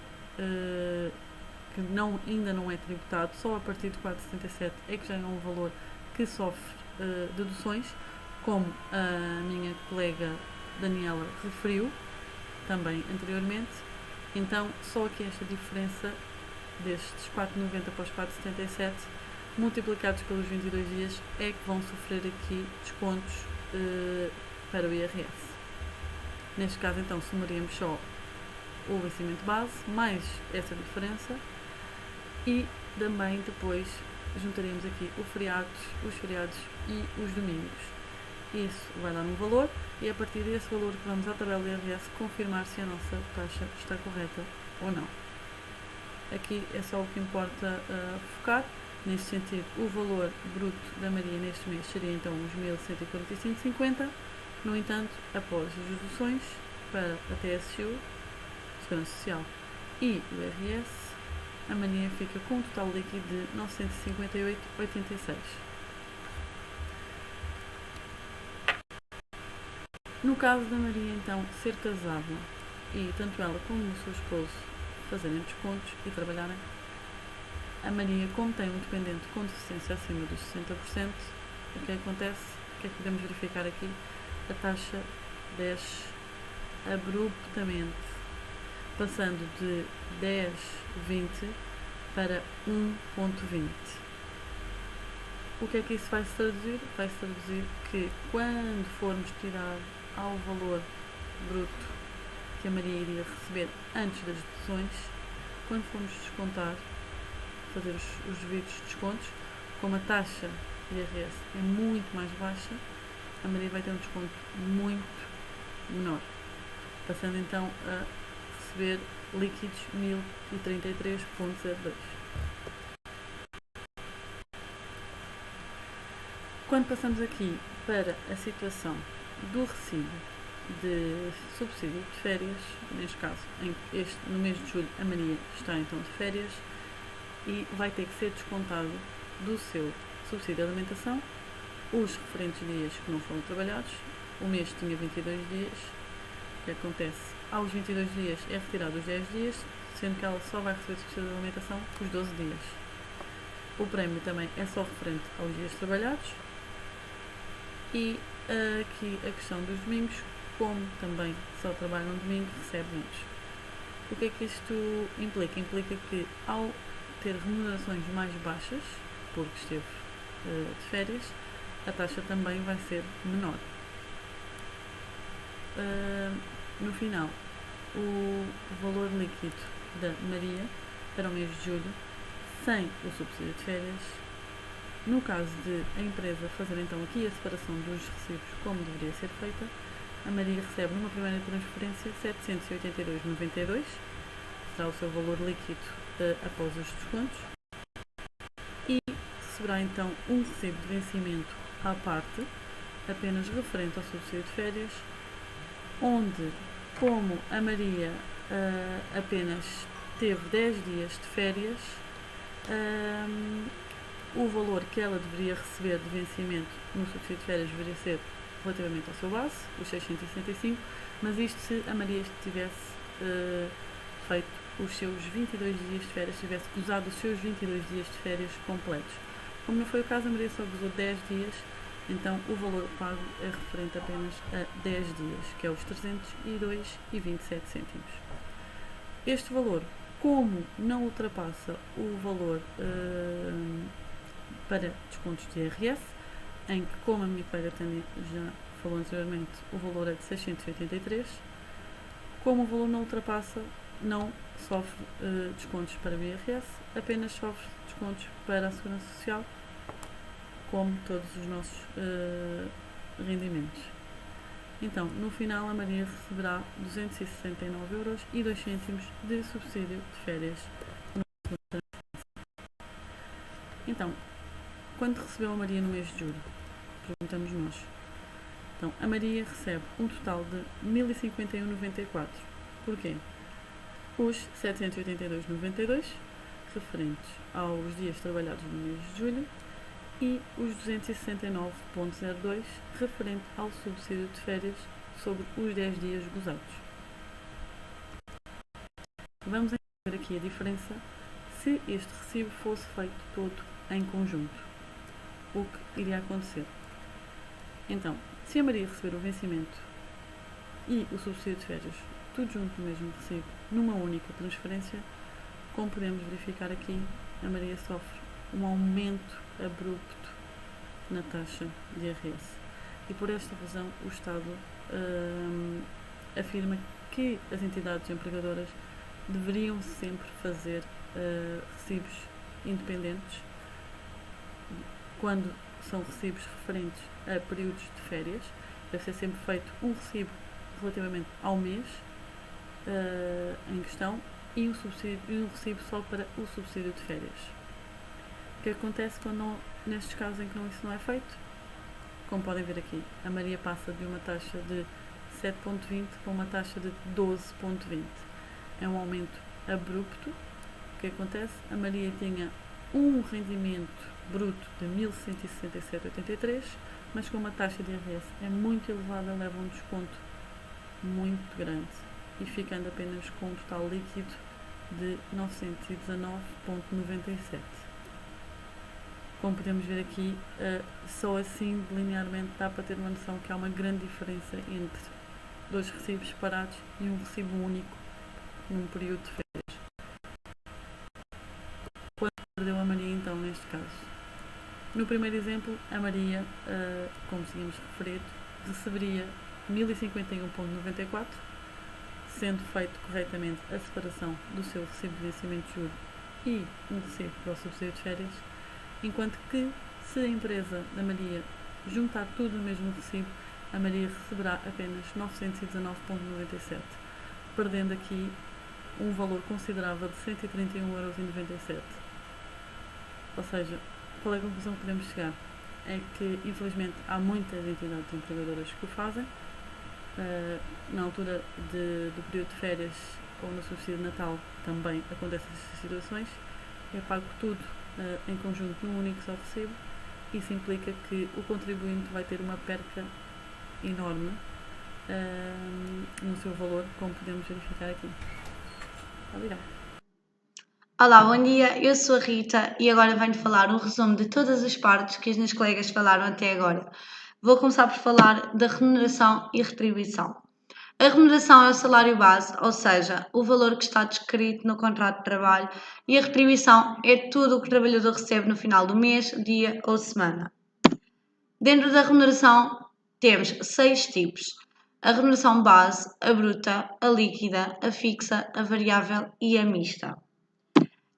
que ainda não é tributado, só a partir de 4,77 é que já é um valor que sofre deduções, como a minha colega Daniela referiu também anteriormente. Então, só aqui esta diferença destes 4,90 para os 4,77 multiplicados pelos 22 dias é que vão sofrer aqui descontos para o IRS. Neste caso, então, somaríamos só o vencimento base mais essa diferença e também depois juntaríamos aqui os feriados e os domingos. Isso vai dar um valor e a partir desse valor que vamos à tabela do IRS confirmar se a nossa taxa está correta ou não. Aqui é só o que importa focar. Neste sentido, o valor bruto da Maria neste mês seria então uns 1.145,50. No entanto, após as deduções para a TSU, Segurança Social e o IRS, a Maria fica com um total líquido de 958,86. No caso da Maria, então, ser casada e tanto ela como o seu esposo fazerem descontos e trabalharem, a Maria, como tem um dependente com deficiência acima dos 60%, o que acontece? O que é que podemos verificar aqui? A taxa desce abruptamente, passando de 10,20 para 1,20. O que é que isso vai se traduzir? Vai se traduzir que quando formos tirar ao valor bruto que a Maria iria receber antes das deduções, quando formos descontar, fazer os devidos descontos, como a taxa de IRS é muito mais baixa, a Maria vai ter um desconto muito menor, passando então a receber líquidos 1033,02. Quando passamos aqui para a situação do recibo de subsídio de férias, neste caso, no mês de julho, a Maria está então de férias e vai ter que ser descontado do seu subsídio de alimentação os referentes dias que não foram trabalhados. O mês tinha 22 dias. O que acontece? Aos 22 dias é retirado os 10 dias, sendo que ela só vai receber subsídio de alimentação os 12 dias. O prémio também é só referente aos dias trabalhados. E aqui a questão dos domingos, como também só trabalha no domingo, recebe menos. O que é que isto implica? Implica que ao ter remunerações mais baixas, porque esteve de férias, a taxa também vai ser menor. No final, o valor líquido da Maria para o mês de julho, sem o subsídio de férias, no caso de a empresa fazer então aqui a separação dos recibos como deveria ser feita, a Maria recebe numa primeira transferência 782,92, será o seu valor líquido após os descontos, e receberá então um recibo de vencimento à parte, apenas referente ao subsídio de férias, onde, como a Maria apenas teve 10 dias de férias, o valor que ela deveria receber de vencimento no subsídio de férias deveria ser relativamente ao seu base, os 665, mas isto se a Maria tivesse feito os seus 22 dias de férias, tivesse gozado os seus 22 dias de férias completos. Como não foi o caso, a Maria só gozou 10 dias, então o valor pago é referente apenas a 10 dias, que é os 302,27 cêntimos. Este valor, como não ultrapassa o valor para descontos de IRS, em que, como a minha colega Tânia já falou anteriormente, o valor é de 683, como o valor não ultrapassa, não sofre descontos para o IRS, apenas sofre descontos para a Segurança Social, como todos os nossos rendimentos. Então, no final, a Maria receberá 269,02 € de subsídio de férias. Então, quanto recebeu a Maria no mês de julho? Perguntamos nós. Então, a Maria recebe um total de 1051,94. Porquê? Os 782,92 referentes aos dias trabalhados no mês de julho e os 269,02 referente ao subsídio de férias sobre os 10 dias gozados. Vamos ver aqui a diferença se este recibo fosse feito todo em conjunto. O que iria acontecer? Então, se a Maria receber o vencimento e o subsídio de férias tudo junto no mesmo recibo, numa única transferência, como podemos verificar aqui, a Maria sofre um aumento abrupto na taxa de IRS. E por esta razão o Estado afirma que as entidades empregadoras deveriam sempre fazer recibos independentes quando são recibos referentes a períodos de férias. Deve ser sempre feito um recibo relativamente ao mês em questão e um recibo só para o subsídio de férias. O que acontece quando nestes casos em que isso não é feito? Como podem ver aqui, a Maria passa de uma taxa de 7,20 para uma taxa de 12,20. É um aumento abrupto O que acontece? A Maria tinha um rendimento bruto de 1.167,83, mas com uma taxa de IRS é muito elevada, leva um desconto muito grande e ficando apenas com um total líquido de 919,97. Como podemos ver aqui, só assim linearmente dá para ter uma noção que há uma grande diferença entre dois recibos separados e um recibo único num período de férias. Quanto perdeu a Maria então neste caso? No primeiro exemplo, a Maria, como tínhamos referido, receberia 1051,94, sendo feito corretamente a separação do seu recibo de vencimento de juros e um recibo para o subsídio de férias, enquanto que, se a empresa da Maria juntar tudo no mesmo recibo, a Maria receberá apenas 919,97, perdendo aqui um valor considerável de 131,97€. Ou seja, qual é a conclusão que podemos chegar? É que, infelizmente, há muitas entidades empregadoras que o fazem. Na altura do período de férias ou no subsídio de Natal também acontecem essas situações. É pago tudo em conjunto num único só recibo. Isso implica que o contribuinte vai ter uma perca enorme no seu valor, como podemos verificar aqui. Obrigada. Olá, bom dia, eu sou a Rita e agora venho falar um resumo de todas as partes que as minhas colegas falaram até agora. Vou começar por falar da remuneração e retribuição. A remuneração é o salário base, ou seja, o valor que está descrito no contrato de trabalho, e a retribuição é tudo o que o trabalhador recebe no final do mês, dia ou semana. Dentro da remuneração temos 6 tipos: a remuneração base, a bruta, a líquida, a fixa, a variável e a mista.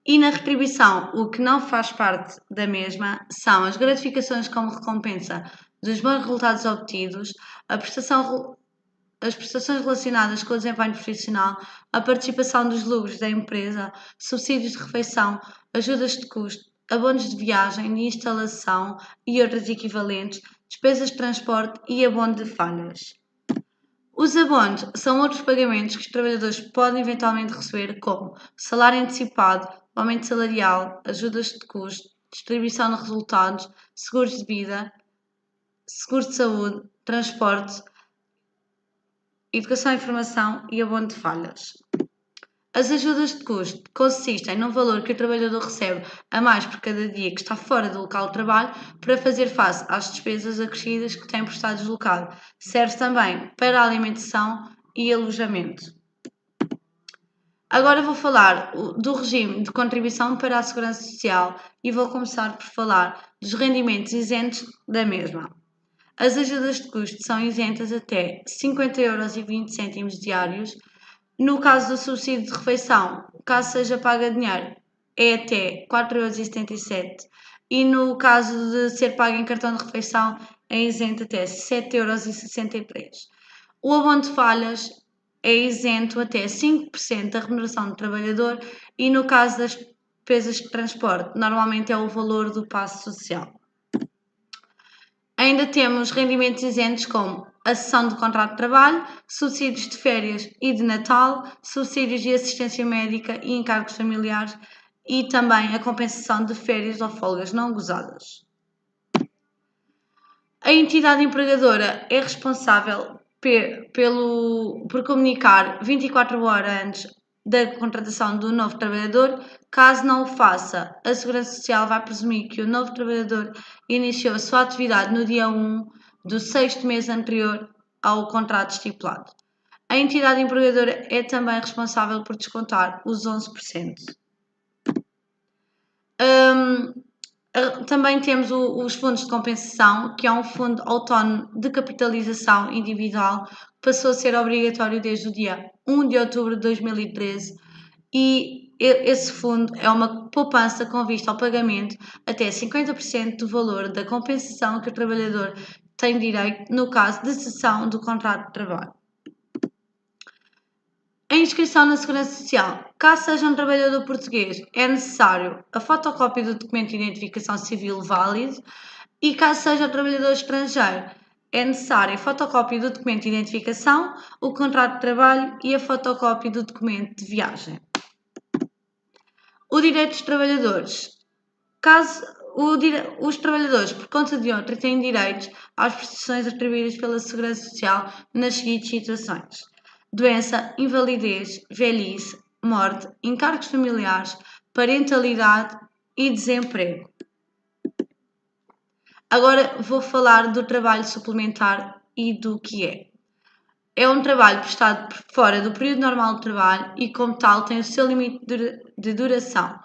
E na retribuição, o que não faz parte da mesma são as gratificações como recompensa dos bons resultados obtidos, as prestações relacionadas com o desempenho profissional, a participação dos lucros da empresa, subsídios de refeição, ajudas de custo, abonos de viagem, de instalação e outras equivalentes, despesas de transporte e abono de falhas. Os abonos são outros pagamentos que os trabalhadores podem eventualmente receber, como salário antecipado, aumento salarial, ajudas de custo, distribuição de resultados, seguros de vida, seguro de saúde, transporte, educação e informação e abono de falhas. As ajudas de custo consistem num valor que o trabalhador recebe a mais por cada dia que está fora do local de trabalho para fazer face às despesas acrescidas que tem por estar deslocado. Serve também para a alimentação e alojamento. Agora vou falar do regime de contribuição para a Segurança Social e vou começar por falar dos rendimentos isentos da mesma. As ajudas de custo são isentas até 50,20€ diários. No caso do subsídio de refeição, caso seja pago a dinheiro, é até 4,77€, e no caso de ser pago em cartão de refeição, é isento até 7,63€. O abono de falhas é isento até 5% da remuneração do trabalhador e no caso das despesas de transporte, normalmente é o valor do passe social. Ainda temos rendimentos isentos como a cessão do contrato de trabalho, subsídios de férias e de Natal, subsídios de assistência médica e encargos familiares e também a compensação de férias ou folgas não gozadas. A entidade empregadora é responsável por comunicar 24 horas antes da contratação do novo trabalhador. Caso não o faça, a Segurança Social vai presumir que o novo trabalhador iniciou a sua atividade no dia 1 do 6º mês anterior ao contrato estipulado. A entidade empregadora é também responsável por descontar os 11%. Também temos os fundos de compensação, que é um fundo autónomo de capitalização individual que passou a ser obrigatório desde o dia 1 de outubro de 2013 e esse fundo é uma poupança com vista ao pagamento até 50% do valor da compensação que o trabalhador tem direito no caso de cessão do contrato de trabalho. A inscrição na Segurança Social. Caso seja um trabalhador português, é necessário a fotocópia do documento de identificação civil válido e caso seja um trabalhador estrangeiro, é necessária a fotocópia do documento de identificação, o contrato de trabalho e a fotocópia do documento de viagem. O direito dos trabalhadores. Caso os trabalhadores, por conta de outra, têm direitos às prestações atribuídas pela Segurança Social nas seguintes situações: doença, invalidez, velhice, morte, encargos familiares, parentalidade e desemprego. Agora vou falar do trabalho suplementar e do que é. É um trabalho prestado fora do período normal de trabalho e, como tal, tem o seu limite de duração.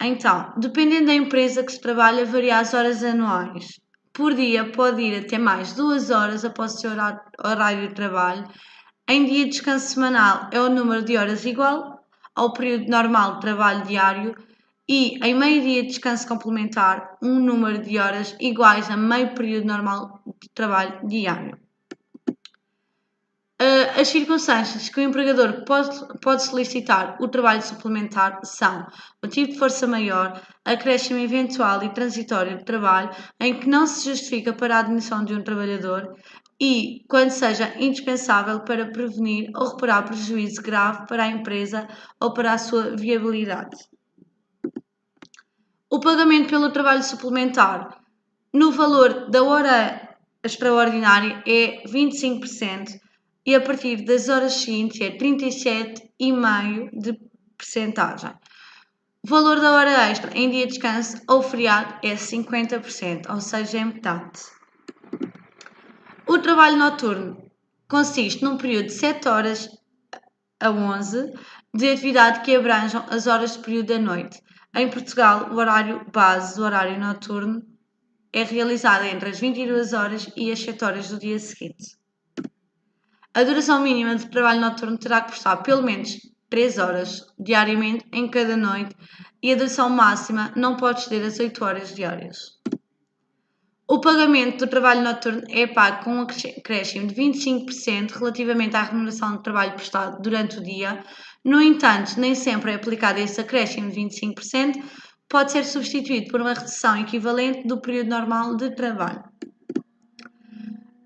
Então, dependendo da empresa que se trabalha, varia as horas anuais. Por dia pode ir até mais 2 horas após o seu horário de trabalho. Em dia de descanso semanal é o número de horas igual ao período normal de trabalho diário e em meio dia de descanso complementar um número de horas iguais a meio período normal de trabalho diário. As circunstâncias que o empregador pode solicitar o trabalho suplementar são motivo de força maior, acréscimo eventual e transitório de trabalho em que não se justifica para a admissão de um trabalhador e quando seja indispensável para prevenir ou reparar prejuízo grave para a empresa ou para a sua viabilidade. O pagamento pelo trabalho suplementar no valor da hora extraordinária é 25%. E a partir das horas seguintes é 37,5% de percentagem. O valor da hora extra em dia de descanso ou feriado é 50%, ou seja, é metade. O trabalho noturno consiste num período de 7 horas a 11 de atividade que abranjam as horas de período da noite. Em Portugal, o horário base do horário noturno é realizado entre as 22 horas e as 7 horas do dia seguinte. A duração mínima de trabalho noturno terá que prestar pelo menos 3 horas diariamente em cada noite e a duração máxima não pode exceder as 8 horas diárias. O pagamento do trabalho noturno é pago com um acréscimo de 25% relativamente à remuneração do trabalho prestado durante o dia. No entanto, nem sempre é aplicado esse acréscimo de 25%, pode ser substituído por uma redução equivalente do período normal de trabalho.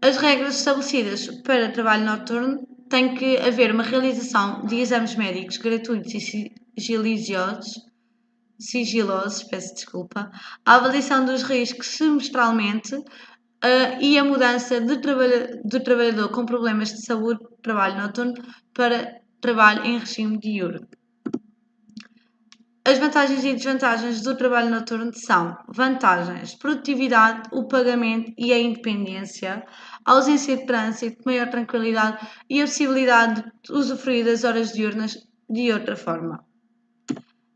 As regras estabelecidas para trabalho noturno têm que haver uma realização de exames médicos gratuitos e sigilosos, a avaliação dos riscos semestralmente e a mudança de trabalhador com problemas de saúde de trabalho noturno para trabalho em regime diurno. As vantagens e desvantagens do trabalho noturno são: vantagens, produtividade, o pagamento e a independência, a ausência de trânsito, maior tranquilidade e a possibilidade de usufruir das horas diurnas de outra forma.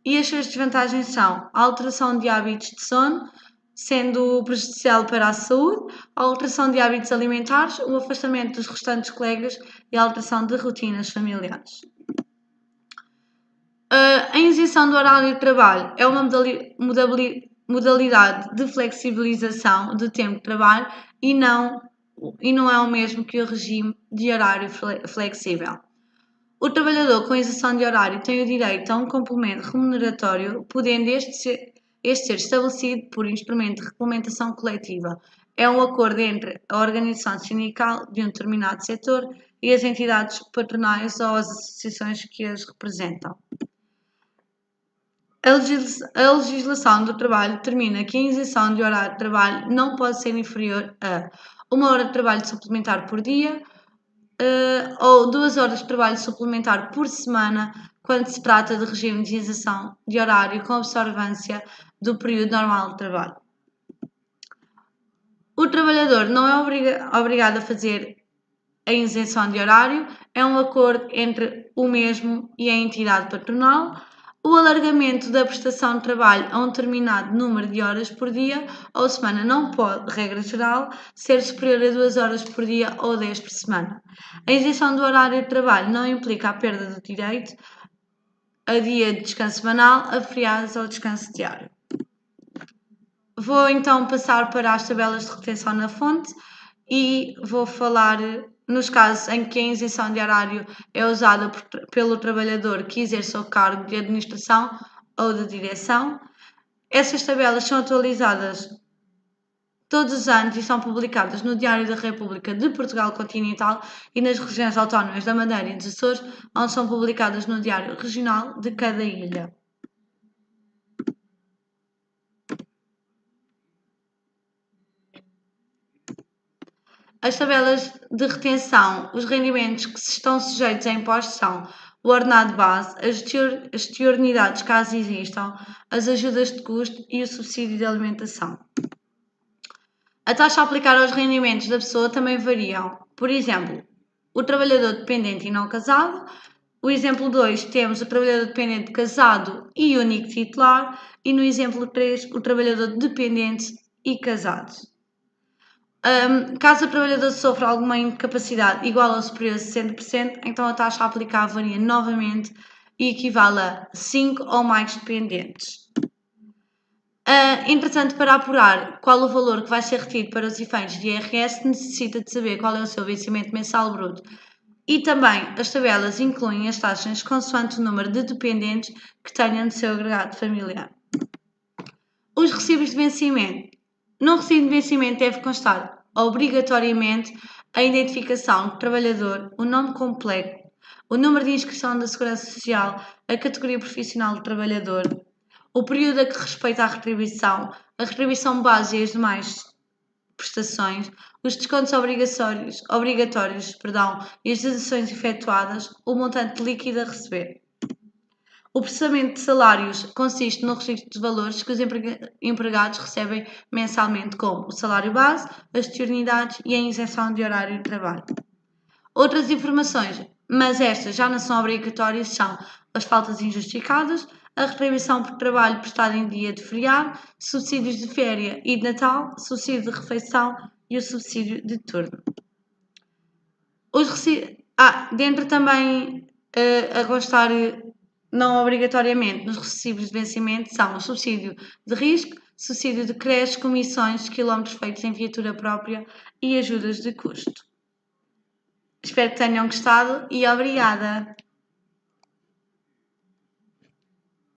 E as suas desvantagens são a alteração de hábitos de sono, sendo prejudicial para a saúde, a alteração de hábitos alimentares, o afastamento dos restantes colegas e a alteração de rotinas familiares. A isenção do horário de trabalho é uma modalidade de flexibilização do tempo de trabalho e não é o mesmo que o regime de horário flexível. O trabalhador com isenção de horário tem o direito a um complemento remuneratório, podendo este ser estabelecido por instrumento de regulamentação coletiva. É um acordo entre a organização sindical de um determinado setor e as entidades patronais ou as associações que as representam. A legislação do trabalho determina que a isenção de horário de trabalho não pode ser inferior a 1 hora de trabalho suplementar por dia ou 2 horas de trabalho suplementar por semana, quando se trata de regime de isenção de horário com observância do período normal de trabalho. O trabalhador não é obrigado a fazer a isenção de horário, é um acordo entre o mesmo e a entidade patronal. O alargamento da prestação de trabalho a um determinado número de horas por dia ou semana não pode, regra geral, ser superior a 2 horas por dia ou 10 por semana. A isenção do horário de trabalho não implica a perda do direito a dia de descanso semanal, a feriados ou descanso diário. Vou então passar para as tabelas de retenção na fonte e vou falar nos casos em que a isenção de horário é usada pelo trabalhador que exerce o cargo de administração ou de direção. Essas tabelas são atualizadas todos os anos e são publicadas no Diário da República de Portugal Continental e nas regiões autónomas da Madeira e dos Açores, onde são publicadas no Diário Regional de cada ilha. As tabelas de retenção, os rendimentos que estão sujeitos a impostos são o ordenado base, as diurnidades caso existam, as ajudas de custo e o subsídio de alimentação. A taxa a aplicar aos rendimentos da pessoa também variam. Por exemplo, o trabalhador dependente e não casado. O exemplo 2 temos o trabalhador dependente casado e único titular. E no exemplo 3, o trabalhador dependente e casado. Caso o trabalhador sofra alguma incapacidade igual ou superior a 60%, então a taxa a aplicar varia novamente e equivale a 5 ou mais dependentes. Entretanto, para apurar qual o valor que vai ser retido para os efeitos de IRS, necessita de saber qual é o seu vencimento mensal bruto. E também as tabelas incluem as taxas consoante o número de dependentes que tenham no seu agregado familiar. Os recibos de vencimento. No recibo de vencimento deve constar obrigatoriamente a identificação do trabalhador, o nome completo, o número de inscrição da Segurança Social, a categoria profissional do trabalhador, o período a que respeita a retribuição base e as demais prestações, os descontos obrigatórios e as deduções efetuadas, o montante líquido a receber. O processamento de salários consiste no registro de valores que os empregados recebem mensalmente, como o salário base, as diurnidades e a isenção de horário de trabalho. Outras informações, mas estas já não são obrigatórias, são as faltas injustificadas, a retribuição por trabalho prestado em dia de feriado, subsídios de férias e de Natal, subsídio de refeição e o subsídio de turno. Dentro também a constar não obrigatoriamente nos recibos de vencimento são o subsídio de risco, subsídio de creche, comissões, quilómetros feitos em viatura própria e ajudas de custo. Espero que tenham gostado e obrigada!